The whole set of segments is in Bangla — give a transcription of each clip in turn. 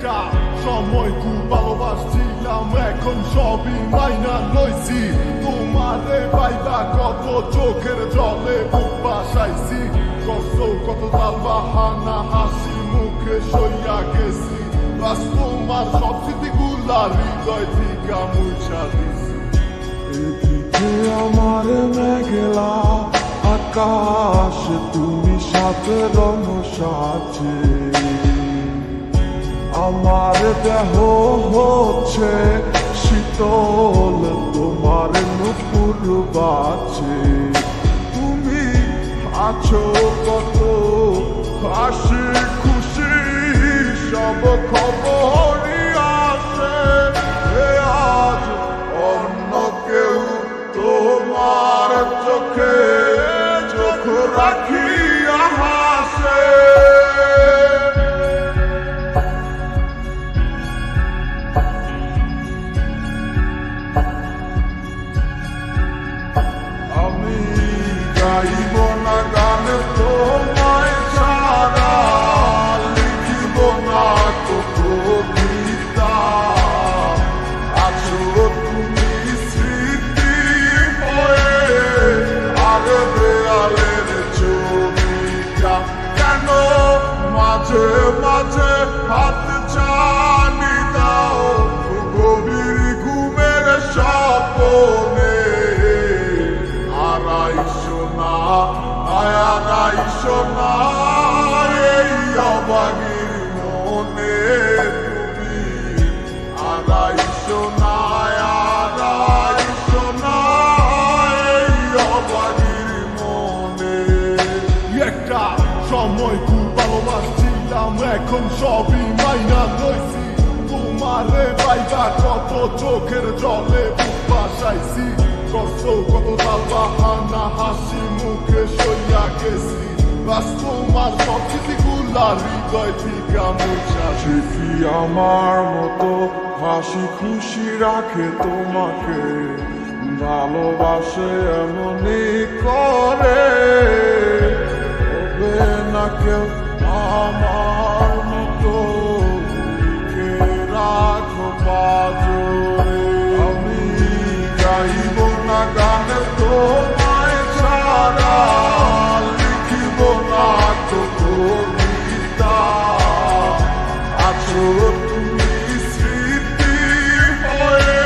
একটা সময় খুব ভালোবাসছিলাম, এখন সবই মাইনা লইছি। তোমারে পাইবা কত চোখের জলে বুক বাসাইছি, কষ্ট কত তার বাহানা হাসি মুখে সইয়া গেছি। বাস তোমার সব স্মৃতিগুলা হৃদয় থেকে মুছা দিছি। এদিকে আমার মেঘলা আকাশ, তুমি সাথে রঙ সাজে। আমার দেহ হচ্ছে শীতল, তোমার নুপুর বাজে। তুমি আছো কত হাসি খুশি, সব খবরই আসে। আজ অন্য কেউ তোমার চোখে চোখ রাখিয়া হাসে। আমি গাইব না গান তোমায় ছাড়া, লিখিব না তো কবিতা। আছো তুমি স্মৃতি হয়ে, আর দেয়ালের ছবিটা। কেন মাঝে মাঝে হাত ছানি দাও গভীর ঘুমের স্বপ্নে। আড়াইশো না আড়াইশো না এই অবাগির মনে তুমি। আড়াইশো না আড়াইশো না এই অবাগির মনে। একটা সময় খুব ভালোবাসছিলাম, এখন সবই মাইনা লইছি। তোমারে পাইবা কত চোখের জলে বুক বাসাইছি, কষ্ট কত তার বাহানা হাসি মুখে সইয়া গেছি। বাস তোমার সব স্মৃতিগুলা হৃদয় থেকে মুছা সে কি আমার মতো হাসি খুশি রাখে তোমাকে, ভালোবাসে এমনই করে। হবে না কেউ আমার মতো লিখে রাখো পাজরে। আমি গাইব না গান তোমায় ছাড়া, লিখিব না তো কবিতা। আছো তুমি স্মৃতি হয়ে,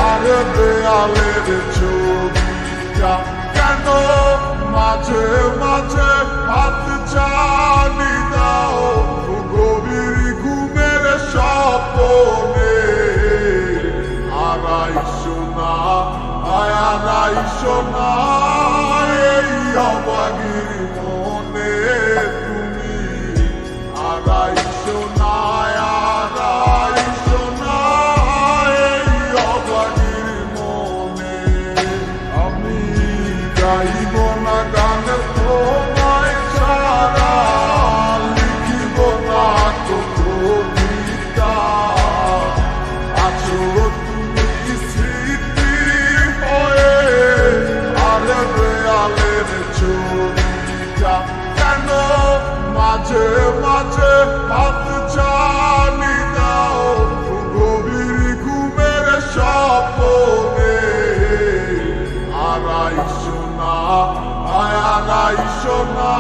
আর দেয়ালের ছবিটা। কেন মাঝে মাঝে হাত ছানি দাও গভীর ঘুমের স্বপ্নে। আড়াইশো না আড়াইশো না এই অবাগির মনে তুমি। আড়াইশো না আড়াইশো না এই অবাগির মনে। আমি গাইব না গান তোমায় ছাড়া, লিখিব না তো কবিতা। আছো তুমি স্মৃতি হয়ে, আর দেয়ালের ছবিটা। কেন মাঝে মাঝে হাত ছানি দাও গভীর ঘুমের স্বপ্নে। আড়াইশো না আড়াইশো না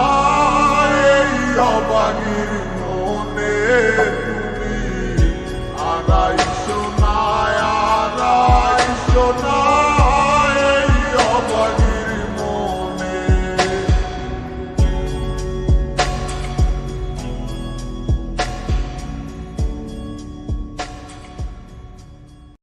এই অবাগির